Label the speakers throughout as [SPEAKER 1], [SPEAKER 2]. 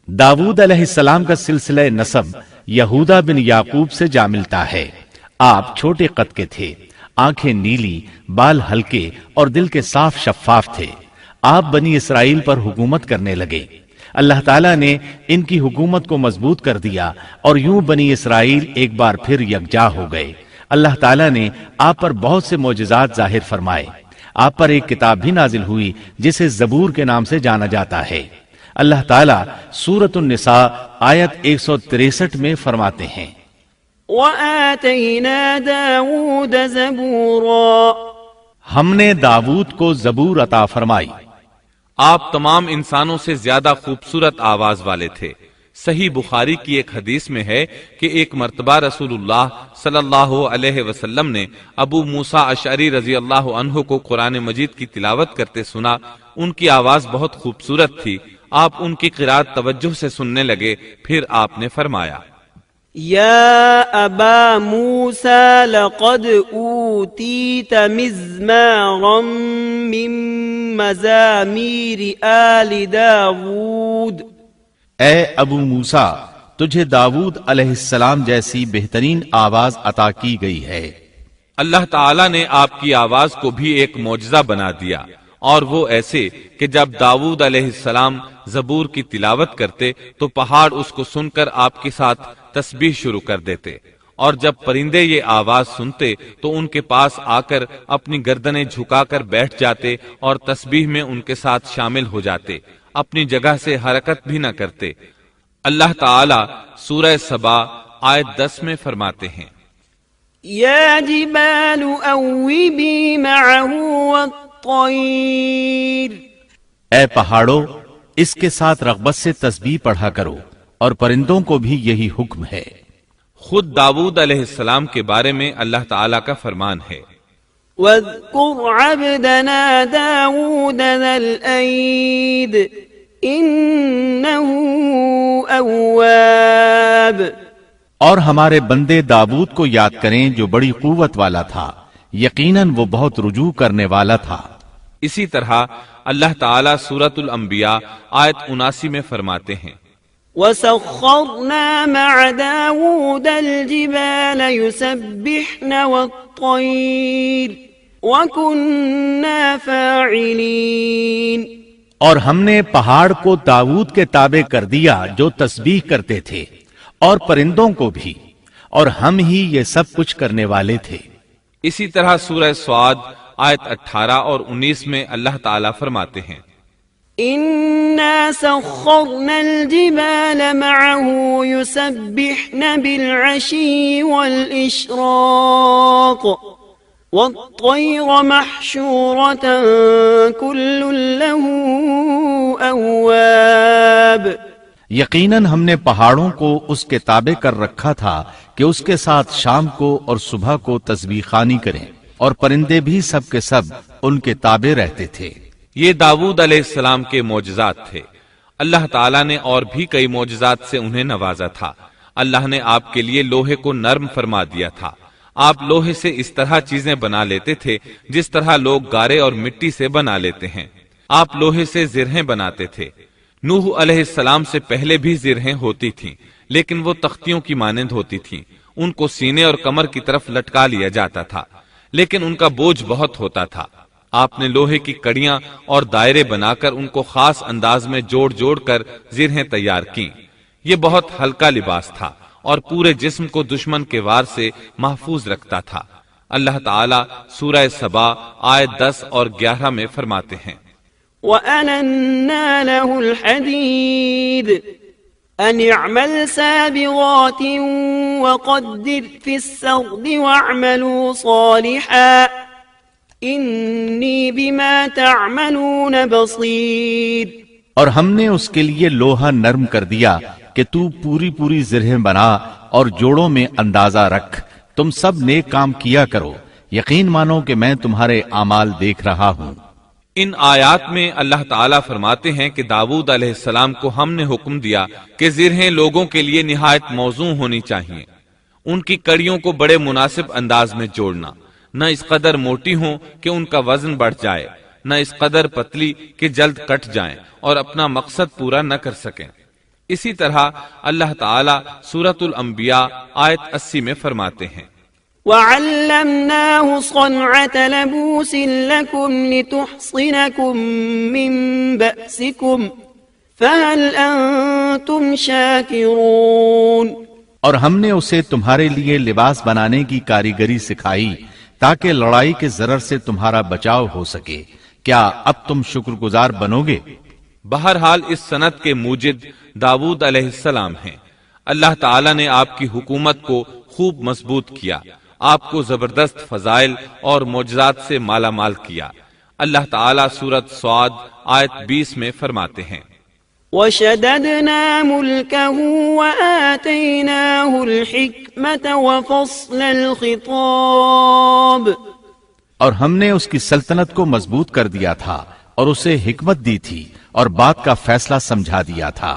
[SPEAKER 1] داود علیہ السلام کا سلسلہ نسب یہودا بن یعقوب سے جا ملتا ہے۔ آپ چھوٹے قد کے تھے، آنکھیں نیلی، بال ہلکے اور دل کے صاف شفاف تھے۔ آپ بنی اسرائیل پر حکومت کرنے لگے۔ اللہ تعالیٰ نے ان کی حکومت کو مضبوط کر دیا اور یوں بنی اسرائیل ایک بار پھر یکجا ہو گئے۔ اللہ تعالیٰ نے آپ پر بہت سے معجزات ظاہر فرمائے۔ آپ پر ایک کتاب بھی نازل ہوئی جسے زبور کے نام سے جانا جاتا ہے۔ اللہ تعالیٰ سورۃ النساء آیت 163 میں فرماتے ہیں،
[SPEAKER 2] وَآتَيْنَا دَاوُودَ زَبُورًا،
[SPEAKER 3] ہم نے داود کو زبور عطا فرمائی۔ آپ تمام انسانوں سے زیادہ خوبصورت آواز والے تھے۔ صحیح بخاری کی ایک حدیث میں ہے کہ ایک مرتبہ رسول اللہ صلی اللہ علیہ وسلم نے ابو موسیٰ اشعری رضی اللہ عنہ کو قرآن مجید کی تلاوت کرتے سنا۔ ان کی آواز بہت خوبصورت تھی۔ آپ ان کی قرات توجہ سے سننے لگے، پھر آپ نے فرمایا،
[SPEAKER 2] یا ابا موسیٰ لقد اوتیت مزمارا من مزامیر آل داود،
[SPEAKER 1] اے ابو موسیٰ، تجھے داود علیہ السلام جیسی بہترین آواز عطا کی گئی ہے۔
[SPEAKER 3] اللہ تعالیٰ نے آپ کی آواز کو بھی ایک معجزہ بنا دیا، اور وہ ایسے کہ جب داود علیہ السلام زبور کی تلاوت کرتے تو پہاڑ اس کو سن کر آپ کے ساتھ تسبیح شروع کر دیتے، اور جب پرندے یہ آواز سنتے تو ان کے پاس آ کر اپنی گردنیں جھکا کر بیٹھ جاتے اور تسبیح میں ان کے ساتھ شامل ہو جاتے، اپنی جگہ سے حرکت بھی نہ کرتے۔ اللہ تعالی سورہ سبا آیت 10 میں فرماتے ہیں،
[SPEAKER 2] یا جبال اوبی معه والطیر،
[SPEAKER 1] اے پہاڑوں، اس کے ساتھ رغبت سے تسبیح پڑھا کرو، اور پرندوں کو بھی یہی حکم ہے۔
[SPEAKER 3] خود داود علیہ السلام کے بارے میں اللہ تعالیٰ کا فرمان ہے،
[SPEAKER 2] واذکر عبدنا داود ذا الأید انه اواب،
[SPEAKER 1] اور ہمارے بندے داود کو یاد کریں جو بڑی قوت والا تھا، یقیناً وہ بہت رجوع کرنے والا تھا۔
[SPEAKER 3] اسی طرح اللہ تعالیٰ سورۃ الانبیاء آیت 79 میں فرماتے ہیں،
[SPEAKER 2] وَسَخَّرْنَا مَعَ دَاوُودَ الْجِبَالَ يُسَبِّحْنَ وَالطَّيْرَ وَكُنَّا فَاعِلِينَ،
[SPEAKER 1] اور ہم نے پہاڑ کو داود کے تابع کر دیا جو تسبیح کرتے تھے، اور پرندوں کو بھی، اور ہم ہی یہ سب کچھ کرنے والے تھے۔
[SPEAKER 3] اسی طرح سورہ سعد آیت 18 اور 19 میں اللہ تعالیٰ فرماتے ہیں،
[SPEAKER 2] إِنَّا سَخَّرْنَا الْجِبَالَ مَعَهُ يُسَبِّحْنَ بِالْعَشِيِّ وَالْإِشْرَاقِ وَالطَّيْرَ مَحْشُورَةً كُلٌّ لَهُ أَوَّابٌ،
[SPEAKER 1] یقیناً ہم نے پہاڑوں کو اس کے تابع کر رکھا تھا کہ اس کے ساتھ شام کو اور صبح کو تسبیح خوانی کریں، اور پرندے بھی سب کے سب ان کے تابع رہتے تھے۔
[SPEAKER 3] یہ داود علیہ السلام کے معجزات تھے۔ اللہ تعالیٰ نے اور بھی کئی معجزات سے انہیں نوازا تھا۔ اللہ نے آپ کے لیے لوہے کو نرم فرما دیا تھا۔ آپ لوہے سے اس طرح چیزیں بنا لیتے تھے جس طرح لوگ گارے اور مٹی سے بنا لیتے ہیں۔ آپ لوہے سے زرہیں بناتے تھے۔ نوح علیہ السلام سے پہلے بھی زرہیں ہوتی تھیں، لیکن وہ تختیوں کی مانند ہوتی تھیں۔ ان کو سینے اور کمر کی طرف لٹکا لیا جاتا تھا، لیکن ان کا بوجھ بہت ہوتا تھا۔ آپ نے لوہے کی کڑیاں اور دائرے بنا کر ان کو خاص انداز میں جوڑ جوڑ کر زرہیں تیار کیں۔ یہ بہت ہلکا لباس تھا اور پورے جسم کو دشمن کے وار سے محفوظ رکھتا تھا۔ اللہ تعالیٰ سورہ سبا آیت 10 اور 11 میں فرماتے ہیں،
[SPEAKER 2] وَأَلَنَّا لَهُ الْحَدِيدَ أَنِ اعْمَلْ سَابِغَاتٍ وَقَدِّرْ فِي السَّرْدِ وَاعْمَلُوا صَالِحًا انی بما تعملون بصیر،
[SPEAKER 1] اور ہم نے اس کے لیے لوہا نرم کر دیا کہ تو پوری پوری زرہیں بنا اور جوڑوں میں اندازہ رکھ، تم سب نیک کام کیا کرو، یقین مانو کہ میں تمہارے اعمال دیکھ رہا ہوں۔
[SPEAKER 3] ان آیات میں اللہ تعالیٰ فرماتے ہیں کہ داود علیہ السلام کو ہم نے حکم دیا کہ زرہیں لوگوں کے لیے نہایت موزوں ہونی چاہیے، ان کی کڑیوں کو بڑے مناسب انداز میں جوڑنا، نہ اس قدر موٹی ہوں کہ ان کا وزن بڑھ جائے، نہ اس قدر پتلی کہ جلد کٹ جائیں اور اپنا مقصد پورا نہ کر سکیں۔ اسی طرح اللہ تعالی سورۃ الانبیاء آیت 80 میں فرماتے ہیں
[SPEAKER 2] وَعَلَّمْنَاهُ صَنْعَةَ لَبُوسٍ لَكُمْ لِتُحْصِنَكُمْ مِنْ بَأْسِكُمْ فَهَلْ أَنْتُمْ شَاكِرُونَ
[SPEAKER 1] اور ہم نے اسے تمہارے لیے لباس بنانے کی کاریگری سکھائی تاکہ لڑائی کے ضرر سے تمہارا بچاؤ ہو سکے، کیا اب تم شکر گزار بنو گے؟
[SPEAKER 3] بہرحال اس صنعت کے موجد داؤد علیہ السلام ہیں۔ اللہ تعالی نے آپ کی حکومت کو خوب مضبوط کیا، آپ کو زبردست فضائل اور معجزات سے مالا مال کیا۔ اللہ تعالی سورۃ صاد آیت 20 میں فرماتے ہیں
[SPEAKER 2] وَشَدَدْنَا مُلْكَهُ وَآتَيْنَاهُ الْحِكْمَةَ وَفَصْلَ الْخِطَابِ،
[SPEAKER 1] اور ہم نے اس کی سلطنت کو مضبوط کر دیا تھا اور اسے حکمت دی تھی اور بات کا فیصلہ سمجھا دیا تھا۔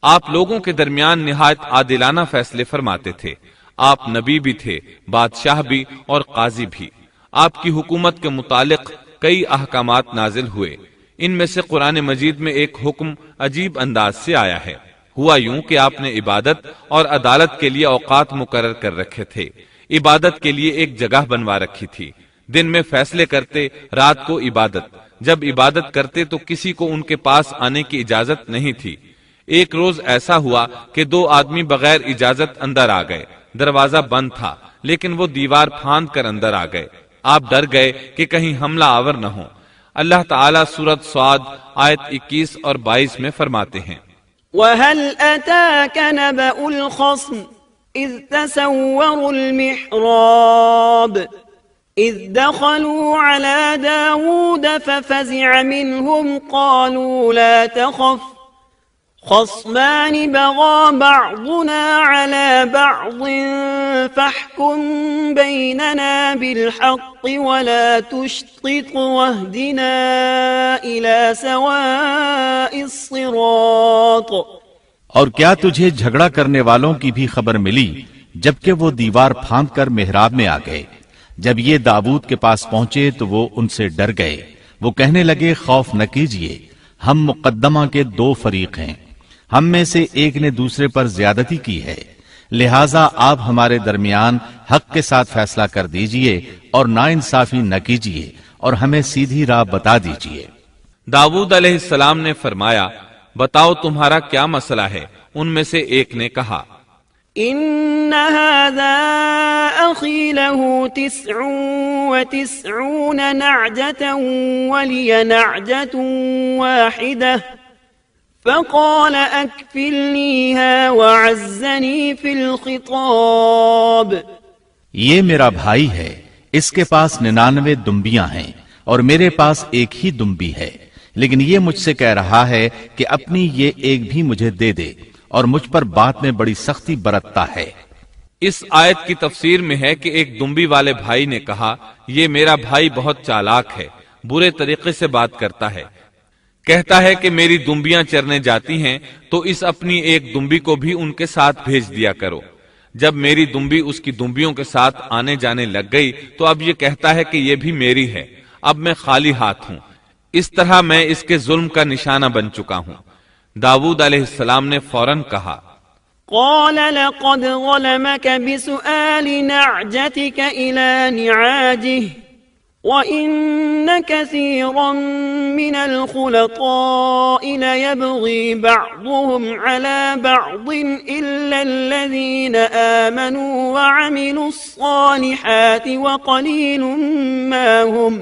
[SPEAKER 3] آپ لوگوں کے درمیان نہایت عادلانہ فیصلے فرماتے تھے، آپ نبی بھی تھے، بادشاہ بھی اور قاضی بھی۔ آپ کی حکومت کے متعلق کئی احکامات نازل ہوئے، ان میں سے قرآن مجید میں ایک حکم عجیب انداز سے آیا ہے۔ ہوا یوں کہ آپ نے عبادت اور عدالت کے لیے اوقات مقرر کر رکھے تھے، عبادت کے لیے ایک جگہ بنوا رکھی تھی، دن میں فیصلے کرتے، رات کو عبادت۔ جب عبادت کرتے تو کسی کو ان کے پاس آنے کی اجازت نہیں تھی۔ ایک روز ایسا ہوا کہ 2 آدمی بغیر اجازت اندر آ گئے، دروازہ بند تھا لیکن وہ دیوار پھاند کر اندر آ گئے۔ آپ ڈر گئے کہ کہیں حملہ آور نہ ہو۔ اللہ تعالیٰ سورۃ صاد آیت 21 اور 22 میں فرماتے ہیں
[SPEAKER 2] وَهَلْ أَتَاكَ نَبَأُ الْخَصْمِ إِذْ تَسَوَّرُوا الْمِحْرَابَ إِذْ دَخَلُوا عَلَى دَاوُودَ فَفَزِعَ مِنْهُمْ قَالُوا لَا تَخَفْ خَصْمَانِ بَغَى بَعْضُنَا عَلَى بَعْضٍ فَاحْكُمْ بَيْنَنَا بِالْحَقِّ وَلَا تُشْطِطْ وَاهْدِنَا إِلَى سَوَاءِ الصِّرَاطِ۔
[SPEAKER 1] اور کیا تجھے جھگڑا کرنے والوں کی بھی خبر ملی جبکہ وہ دیوار پھاند کر محراب میں آ گئے؟ جب یہ داؤد کے پاس پہنچے تو وہ ان سے ڈر گئے، وہ کہنے لگے خوف نہ کیجیے، ہم مقدمہ کے 2 فریق ہیں، ہم میں سے ایک نے دوسرے پر زیادتی کی ہے، لہٰذا آپ ہمارے درمیان حق کے ساتھ فیصلہ کر دیجئے اور ناانصافی نہ کیجیے اور ہمیں سیدھی راہ بتا دیجئے۔
[SPEAKER 3] داؤد علیہ السلام نے فرمایا بتاؤ تمہارا کیا مسئلہ ہے؟ ان میں سے ایک نے کہا
[SPEAKER 2] إن هذا أخي له 99 نعجة ولي نعجة واحدة فقال أكفلنيها وعزني في الخطاب۔
[SPEAKER 1] یہ میرا بھائی ہے، اس کے پاس 99 دمبیاں ہیں اور میرے پاس ایک ہی دمبی ہے، لیکن یہ مجھ سے کہہ رہا ہے کہ اپنی یہ ایک بھی مجھے دے دے اور مجھ پر بات میں بڑی سختی برتتا ہے۔
[SPEAKER 3] اس آیت کی تفسیر میں ہے کہ ایک دمبی والے بھائی نے کہا یہ میرا بھائی بہت چالاک ہے، برے طریقے سے بات کرتا ہے، کہتا ہے کہ میری دمبیاں چرنے جاتی ہیں تو اس اپنی ایک دمبی کو بھی ان کے ساتھ بھیج دیا کرو۔ جب میری دمبی اس کی دمبیوں کے ساتھ آنے جانے لگ گئی تو اب یہ کہتا ہے کہ یہ بھی میری ہے، اب میں خالی ہاتھ ہوں۔ اس طرح میں اس کے ظلم کا نشانہ بن چکا ہوں۔ داؤد علیہ السلام نے فوراً کہا
[SPEAKER 2] قال لقد ظلمك بسؤال نعجتك إلى نعاجه وَإِنَّ كَثِيرًا مِنَ الْخُلَطَاءِ لَيَبْغِي بَعْضُهُمْ عَلَى بَعْضٍ إِلَّا الَّذِينَ آمَنُوا وَعَمِلُوا الصَّالِحَاتِ وَقَلِيلٌ مَا هُمْ۔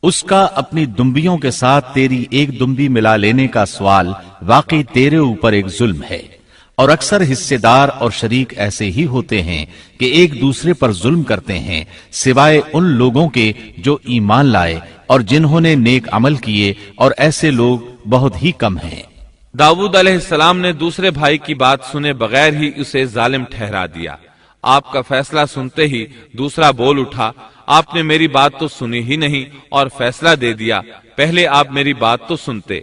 [SPEAKER 1] اس کا اپنی دمبیوں کے ساتھ تیری ایک دمبی ملا لینے کا سوال واقعی تیرے اوپر ایک ظلم ہے، اور اکثر حصے دار اور شریک ایسے ہی ہوتے ہیں کہ ایک دوسرے پر ظلم کرتے ہیں، سوائے ان لوگوں کے جو ایمان لائے اور جنہوں نے نیک عمل کیے، اور ایسے لوگ بہت ہی کم ہیں۔
[SPEAKER 3] داؤد علیہ السلام نے دوسرے بھائی کی بات سنے بغیر ہی اسے ظالم ٹھہرا دیا۔ آپ کا فیصلہ سنتے ہی دوسرا بول اٹھا آپ نے میری بات تو سنی ہی نہیں اور فیصلہ دے دیا، پہلے آپ میری بات تو سنتے۔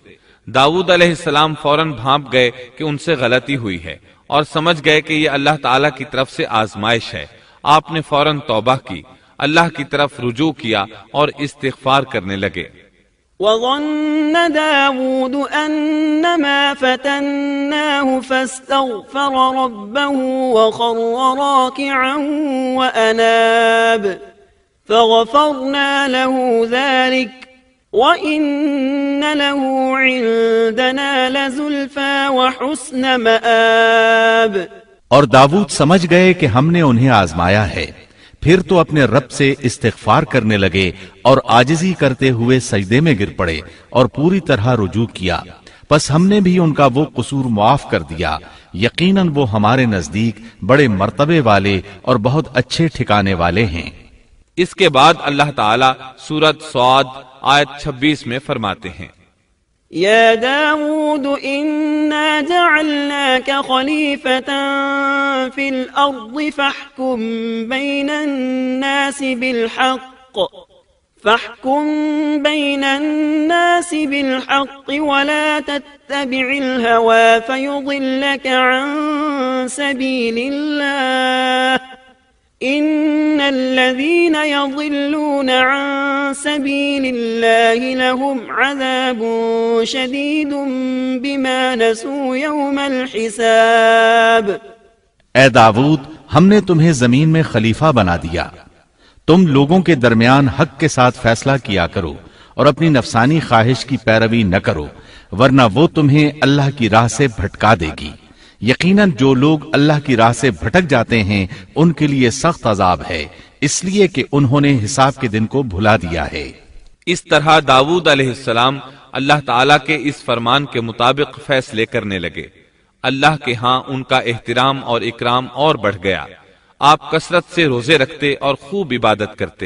[SPEAKER 3] داؤد علیہ السلام فوراً بھانپ گئے کہ ان سے غلطی ہوئی ہے اور سمجھ گئے کہ یہ اللہ تعالیٰ کی طرف سے آزمائش ہے۔ آپ نے فوراً توبہ کی، اللہ کی طرف رجوع کیا اور استغفار کرنے لگے۔
[SPEAKER 2] وظن داود أنما فتناه فاستغفر ربه وخر راكعا وأناب فغفرنا له ذلك وإن له عندنا لزلفى وحسن مآب۔
[SPEAKER 1] اور داود سمجھ گئے کہ ہم نے انہیں آزمایا ہے، پھر تو اپنے رب سے استغفار کرنے لگے اور عاجزی کرتے ہوئے سجدے میں گر پڑے اور پوری طرح رجوع کیا، پس ہم نے بھی ان کا وہ قصور معاف کر دیا، یقیناً وہ ہمارے نزدیک بڑے مرتبے والے اور بہت اچھے ٹھکانے والے ہیں۔
[SPEAKER 3] اس کے بعد اللہ تعالیٰ سورۃ صاد آیت 26 میں فرماتے ہیں،
[SPEAKER 2] يا داود إنا جعلناك خليفة في الأرض فاحكم بين الناس بالحق ولا تتبع الهوى فيضلك عن سبيل الله إن الذين يضلون عن سبيل الله لهم عذاب شديد بما نسوا يوم الحساب۔
[SPEAKER 1] اے داود، ہم نے تمہیں زمین میں خلیفہ بنا دیا، تم لوگوں کے درمیان حق کے ساتھ فیصلہ کیا کرو اور اپنی نفسانی خواہش کی پیروی نہ کرو، ورنہ وہ تمہیں اللہ کی راہ سے بھٹکا دے گی۔ یقیناً جو لوگ اللہ کی راہ سے بھٹک جاتے ہیں ان کے لیے سخت عذاب ہے، اس لیے کہ انہوں نے حساب کے دن کو بھلا دیا ہے۔
[SPEAKER 3] اس طرح داود علیہ السلام اللہ تعالیٰ کے اس فرمان کے مطابق فیصلے کرنے لگے۔ اللہ کے ہاں ان کا احترام اور اکرام اور بڑھ گیا۔ آپ کثرت سے روزے رکھتے اور خوب عبادت کرتے۔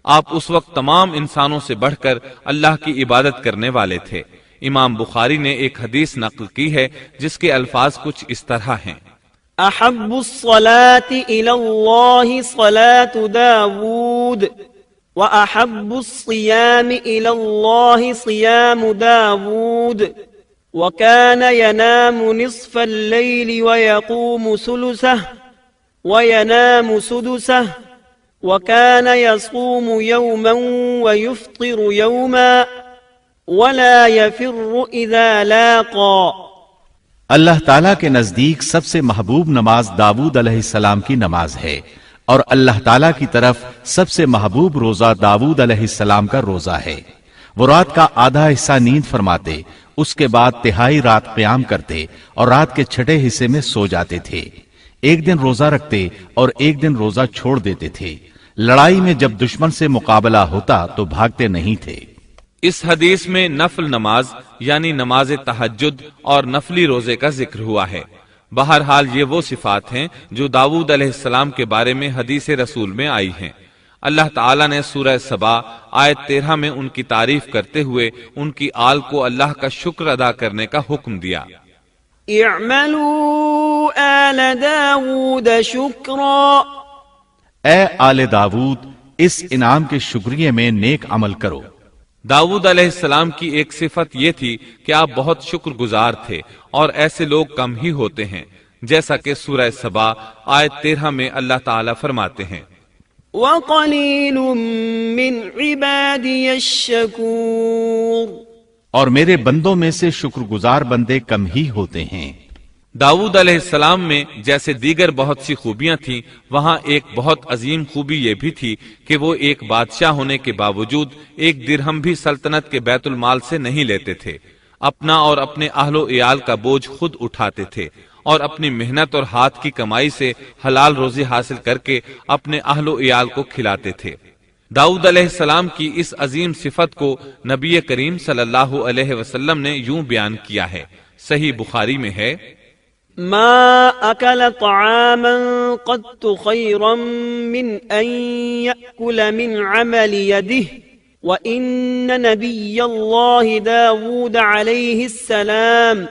[SPEAKER 3] آپ اس وقت تمام انسانوں سے بڑھ کر اللہ کی عبادت کرنے والے تھے۔ امام بخاری نے ایک حدیث نقل کی ہے جس کے الفاظ کچھ اس طرح ہیں،
[SPEAKER 2] احب الصلاة الى اللہ صلاة داود واحب الصيام الى اللہ صيام داود وكان ينام نصف الليل ويقوم ثلثه وينام سدسه وكان يصوم يوما ويفطر يوما ولا يفر اذا لاقى۔
[SPEAKER 1] اللہ تعالیٰ کے نزدیک سب سے محبوب نماز داود علیہ السلام کی نماز ہے، اور اللہ تعالیٰ کی طرف سب سے محبوب روزہ داود علیہ السلام کا روزہ ہے۔ وہ رات کا آدھا حصہ نیند فرماتے، اس کے بعد تہائی رات قیام کرتے اور رات کے چھٹے حصے میں سو جاتے تھے۔ ایک دن روزہ رکھتے اور ایک دن روزہ چھوڑ دیتے تھے۔ لڑائی میں جب دشمن سے مقابلہ ہوتا تو بھاگتے نہیں تھے۔
[SPEAKER 3] اس حدیث میں نفل نماز یعنی نماز تہجد اور نفلی روزے کا ذکر ہوا ہے۔ بہرحال یہ وہ صفات ہیں جو داود علیہ السلام کے بارے میں حدیث رسول میں آئی ہیں۔ اللہ تعالیٰ نے سورہ سبا آیت 13 میں ان کی تعریف کرتے ہوئے ان کی آل کو اللہ کا شکر ادا کرنے کا حکم دیا۔
[SPEAKER 2] اعملوا آل داود شکرا،
[SPEAKER 1] اے آل داود اس انعام کے شکریہ میں نیک عمل کرو۔
[SPEAKER 3] داود علیہ السلام کی ایک صفت یہ تھی کہ آپ بہت شکر گزار تھے، اور ایسے لوگ کم ہی ہوتے ہیں، جیسا کہ سورہ سبا آیت 13 میں اللہ تعالیٰ فرماتے ہیں،
[SPEAKER 2] وَقَلِيلٌ مِّنْ عِبَادِيَ الشَّكُورُ،
[SPEAKER 1] اور میرے بندوں میں سے شکر گزار بندے کم ہی ہوتے ہیں۔
[SPEAKER 3] داود علیہ السلام میں جیسے دیگر بہت سی خوبیاں تھیں، وہاں ایک بہت عظیم خوبی یہ بھی تھی کہ وہ ایک بادشاہ ہونے کے باوجود ایک درہم بھی سلطنت کے بیت المال سے نہیں لیتے تھے۔ اپنا اور اپنے اہل و عیال کا بوجھ خود اٹھاتے تھے، اور اپنی محنت اور ہاتھ کی کمائی سے حلال روزی حاصل کر کے اپنے اہل و عیال کو کھلاتے تھے۔ داؤد علیہ السلام کی اس عظیم صفت کو نبی کریم صلی اللہ علیہ وسلم نے یوں بیان کیا ہے، صحیح بخاری میں ہے،
[SPEAKER 2] ما اکل طعاما قط خیرا من ان یأکل من عمل یده وان نبی اللہ داود علیہ السلام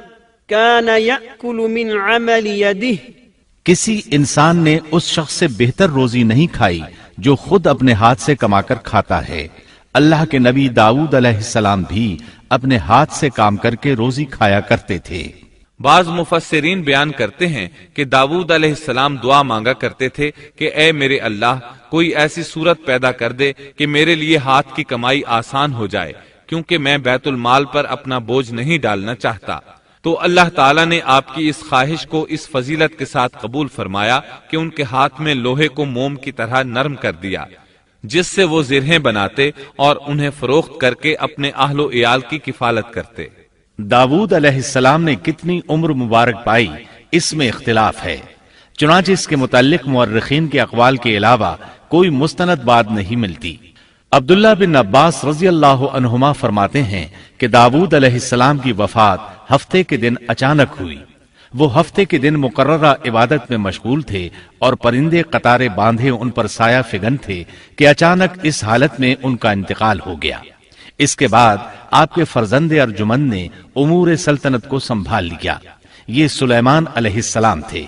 [SPEAKER 2] كان يأكل من عمل يده،
[SPEAKER 1] کسی انسان نے اس شخص سے بہتر روزی نہیں کھائی جو خود اپنے ہاتھ سے کما کر کھاتا ہے۔ اللہ کے نبی داؤد علیہ السلام بھی اپنے ہاتھ سے کام کر کے روزی کھایا کرتے تھے۔
[SPEAKER 3] بعض مفسرین بیان کرتے ہیں کہ داؤد علیہ السلام دعا مانگا کرتے تھے کہ اے میرے اللہ، کوئی ایسی صورت پیدا کر دے کہ میرے لیے ہاتھ کی کمائی آسان ہو جائے، کیونکہ میں بیت المال پر اپنا بوجھ نہیں ڈالنا چاہتا۔ تو اللہ تعالیٰ نے آپ کی اس خواہش کو اس فضیلت کے ساتھ قبول فرمایا کہ ان کے ہاتھ میں لوہے کو موم کی طرح نرم کر دیا، جس سے وہ زرہیں بناتے اور انہیں فروخت کر کے اپنے اہل و عیال کی کفالت کرتے۔
[SPEAKER 1] داود علیہ السلام نے کتنی عمر مبارک پائی، اس میں اختلاف ہے، چنانچہ اس کے متعلق مورخین کے اقوال کے علاوہ کوئی مستند بات نہیں ملتی۔ عبداللہ بن عباس رضی اللہ عنہما فرماتے ہیں کہ داود علیہ السلام کی وفات ہفتے کے دن اچانک ہوئی۔ وہ ہفتے کے دن مقررہ عبادت میں مشغول تھے اور پرندے قطارے باندھے ان پر سایہ فگن تھے کہ اچانک اس حالت میں ان کا انتقال ہو گیا۔ اس کے بعد آپ کے فرزند ارجمند نے امور سلطنت کو سنبھال لیا۔ یہ سلیمان علیہ السلام تھے۔